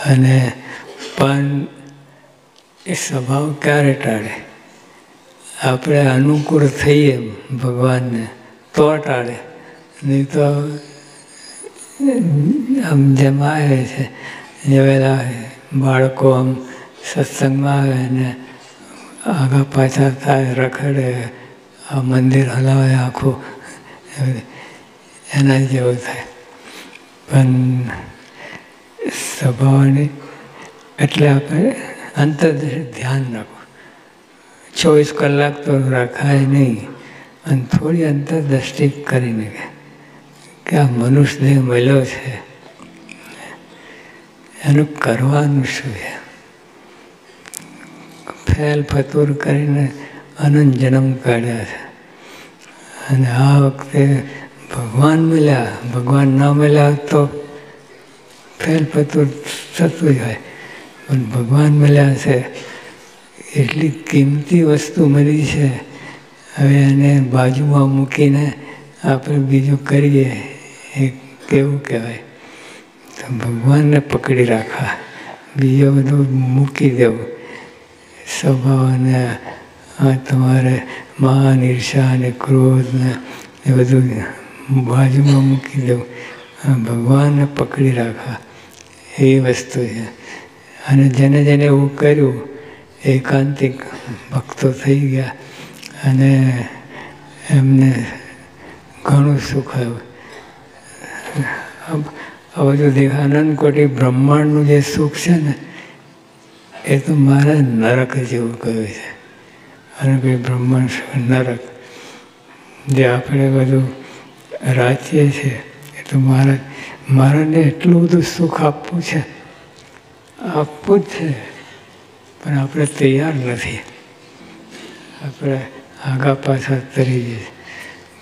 અને પણ એ સ્વભાવ ક્યારે ટાળે? આપણે અનુકૂળ થઈએ ભગવાનને તો ટાળે, નહીં તો આમ જેમ આવે છે જે પેલા બાળકો આમ સત્સંગમાં આવે ને આગા પાછા થાય, રખડે, આ મંદિર હલાવે આખું, એના જેવું થાય. પણ સ્વભાવની એટલે આપણે અંતર્દૃષ્ટિ ધ્યાન રાખવું. 24 કલાક તો રાખાય નહીં, અને થોડી અંતર્દૃષ્ટિ કરીને કે આ મનુષ્ય દેહ મળ્યો છે, એનું કરવાનું શું છે? ફેલ ફતૂર કરીને અનંત જન્મ કાઢ્યા છે, અને આ વખતે ભગવાન મળ્યા. ભગવાન ના મળ્યા તો ફેલ ફતૂર થતું જ હોય, પણ ભગવાન મળ્યા છે એટલી કિંમતી વસ્તુ મળી છે. હવે એને બાજુમાં મૂકીને આપણે બીજું કરીએ એ કેવું કહેવાય? તો ભગવાનને પકડી રાખવા, બીજો બધું મૂકી દેવું. સ્વભાવને તમારે માન, ઈર્ષા અને ક્રોધ ને એ બધું બાજુમાં મૂકી દેવું, ભગવાનને પકડી રાખવા, એ વસ્તુ છે. અને જેને જેને એવું કર્યું એકાંતિક ભક્તો થઈ ગયા, અને એમને ઘણું સુખ આવ્યું. આ બધું દેખાનંદ કોટી બ્રહ્માંડનું જે સુખ છે ને, એ તો મારે નરક જેવું કહ્યું છે. અને કોઈ બ્રહ્માંડ નરક જે આપણે બધું રાખીએ છીએ, એ તો મારાને એટલું બધું સુખ આપવું છે, આપવું જ છે, પણ આપણે તૈયાર નથી. આપણે આગા પાછા તરી જઈએ.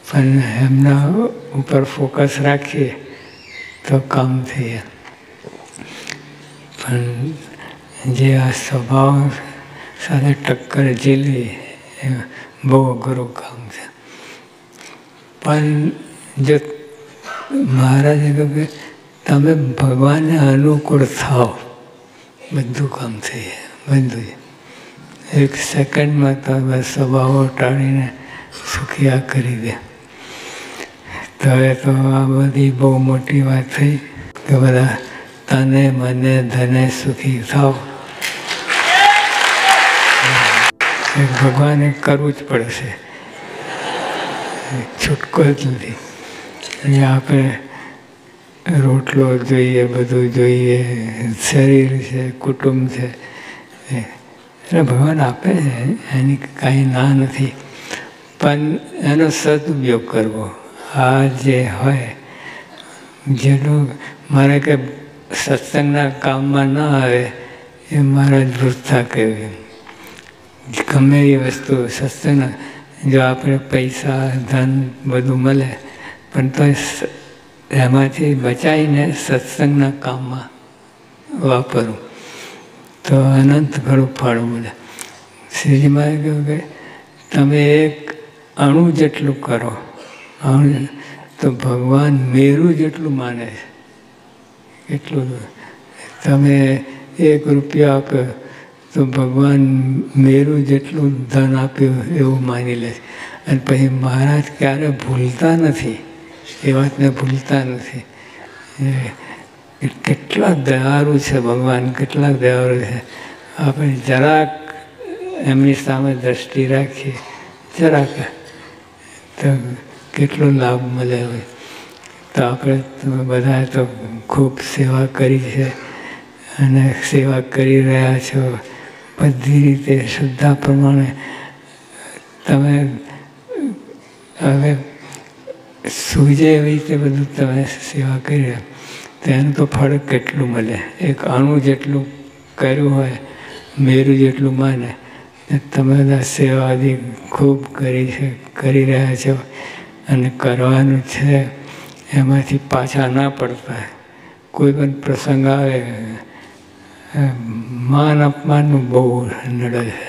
પણ એમના ઉપર ફોકસ રાખીએ તો કામ થઈએ. પણ જે આ સ્વભાવ સાથે ટક્કર ઝીલવી એ બહુ અઘરું કામ છે. પણ જો મહારાજે કહ્યું કે તમે ભગવાનને અનુકૂળ થાઓ, બધું કામ થઈ જાય. બધું એક સેકન્ડમાં તમે સ્વભાવો ટાળીને સુખિયા કરી દે. તો હવે તો આ બધી બહુ મોટી વાત થઈ કે બધા તને મને ધને સુખી થાવ. ભગવાને કરવું જ પડશે, છૂટકો જ નથી. અને આપણે રોટલો જોઈએ, બધું જોઈએ, શરીર છે, કુટુંબ છે, એટલે ભગવાન આપે છે, એની કાંઈ ના નથી. પણ એનો સદુપયોગ કરવો. આ જે હોય જેટલું મારે કે સત્સંગના કામમાં ના આવે એ મારા વૃથા કહેવાય. ગમે એ વસ્તુ સત્સંગના, જો આપણે પૈસા ધન બધું મળે, પણ તો એમાંથી બચાવીને સત્સંગના કામમાં વાપરવું તો અનંત ઘણું ફળ મળે. શ્રીજીમાં કહ્યું કે તમે એક અણુ જેટલું કરો, તો ભગવાન મેરુ જેટલું માને છે. એટલું તમે 1 રૂપિયો આપ્યો તો ભગવાન મેરુ જેટલું ધન આપ્યું એવું માની લે છે. અને પછી મહારાજ ક્યારે ભૂલતા નથી, એ વાતને ભૂલતા નથી. કેટલા દયાળુ છે ભગવાન, કેટલા દયાળુ છે. આપણે જરાક એમની સામે દ્રષ્ટિ રાખીએ, જરાક તો કેટલો લાભ મળે હોય. તો આપણે બધાએ તો ખૂબ સેવા કરી છે, અને સેવા કરી રહ્યા છો બધી રીતે શ્રદ્ધા પ્રમાણે. તમે હવે સૂજે એવી રીતે બધું તમે સેવા કરી રહ્યા, તો એનું તો ફળ કેટલું મળે. એક અણુ જેટલું કર્યું હોય, મેરુ જેટલું માને, તમે બધા સેવાથી ખૂબ કરી રહ્યા છો, અને કરવાનું છે. એમાંથી પાછા ના પડતા. કોઈ પણ પ્રસંગ આવે, માન અપમાનનું બહુ નડે છે.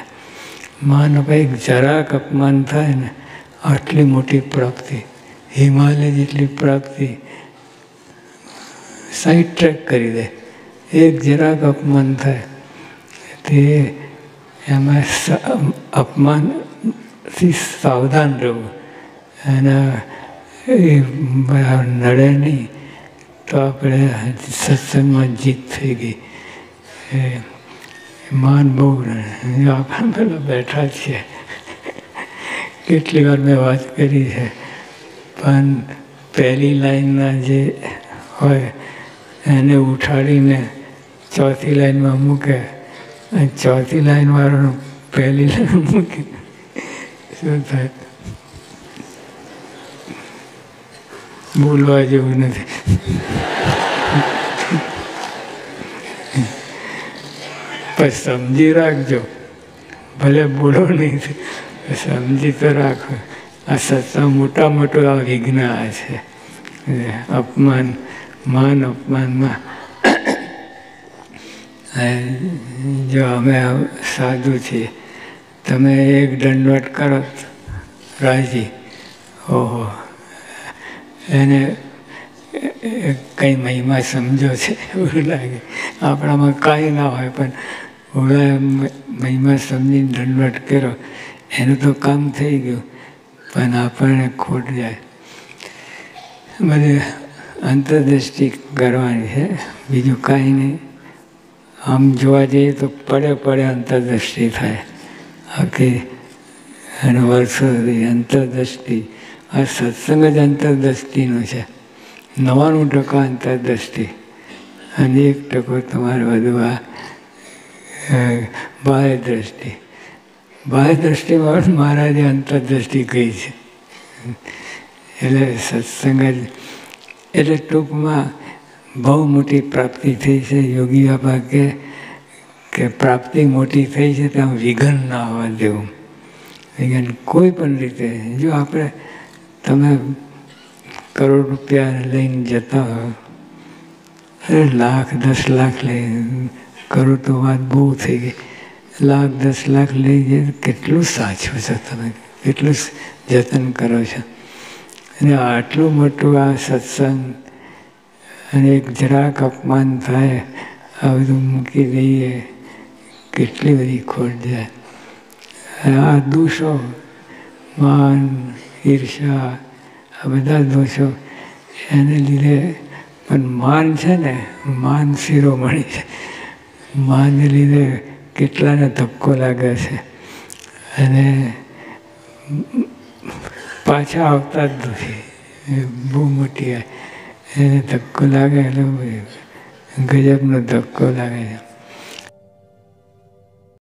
માન અપમાન, જરાક અપમાન થાય ને, આટલી મોટી પ્રાપ્તિ, હિમાલય જેટલી પ્રાપ્તિ સાઈડ ટ્રેક કરી દે. એક જરાક અપમાન થાય તે એમાં અપમાનથી સાવધાન રહેવું, અને એ નડે નહીં તો આપણે સત્સંગમાં જીત થઈ ગઈ. માન બહુ આપણે પેલા બેઠા છીએ, કેટલી વાર મેં વાત કરી છે, પણ પહેલી લાઈનના જે હોય એને ઉઠાડીને ચોથી લાઈનમાં મૂકે, અને ચોથી લાઈનવાળાને પહેલી લાઈન મૂકે, શું થાય? બોલવા જેવું નથી. પણ સમજી રાખજો, ભલે બોલો નહીં, સમજી તો રાખો. આ સત્સંગ મોટા મોટું આ વિઘ્ન આ છે. અપમાન, માન અપમાનમાં જો અમે સાધુ છીએ, તમે એક દંડવટ કરો રાજી, ઓહો, એને કંઈ મહિમા સમજો છે એવું લાગે. આપણામાં કાંઈ ના હોય, પણ ઓલા મહિમા સમજીને દંડવટ કર્યો એનું તો કામ થઈ ગયું, પણ આપણને ખોટ જાય. બધે અંતરદૃષ્ટિ કરવાની છે, બીજું કાંઈ નહીં. આમ જોવા જઈએ તો પડે અંતરદૃષ્ટિ થાય આખી, અને વર્ષો સુધી અંતરદૃષ્ટિ. આ સત્સંગ જ અંતરદૃષ્ટિનું છે. 99% અંતરદૃષ્ટિ, અને 1% તમારે બધું આ બાહ્ય દ્રષ્ટિ. બાહ્ય દ્રષ્ટિમાં મહારાજે અંતરદૃષ્ટિ કહી છે. એટલે સત્સંગ જ, એટલે ટૂંકમાં બહુ મોટી પ્રાપ્તિ થઈ છે. યોગી બાબા કે પ્રાપ્તિ મોટી થઈ છે, ત્યાં વિઘન ના હોવા દેવું. વિઘન કોઈ પણ રીતે, જો આપણે, તમે કરોડ રૂપિયા લઈને જતા હોય, અરે લાખ 10 લાખ લઈ, કરોડ તો વાત બહુ થઈ ગઈ, લાખ 10 લાખ લઈ જાય કેટલું સાચવો છો તમે, કેટલું જતન કરો છો. અને આટલું મોટું આ સત્સંગ, અને એક જરાક અપમાન થાય, આ બધું મૂકી દઈએ, કેટલી બધી ખોટ જાય. આ દોષો, માન, ઈર્ષા, આ બધા દોષો એને લીધે. પણ માન છે ને, માન શિરોમણી છે. માનને લીધે કેટલાને ધક્કો લાગે છે, અને પાછા આવતા જ નથી. બહુ મોટી એને ધક્કો લાગે એટલે ગજબનો ધક્કો લાગે છે.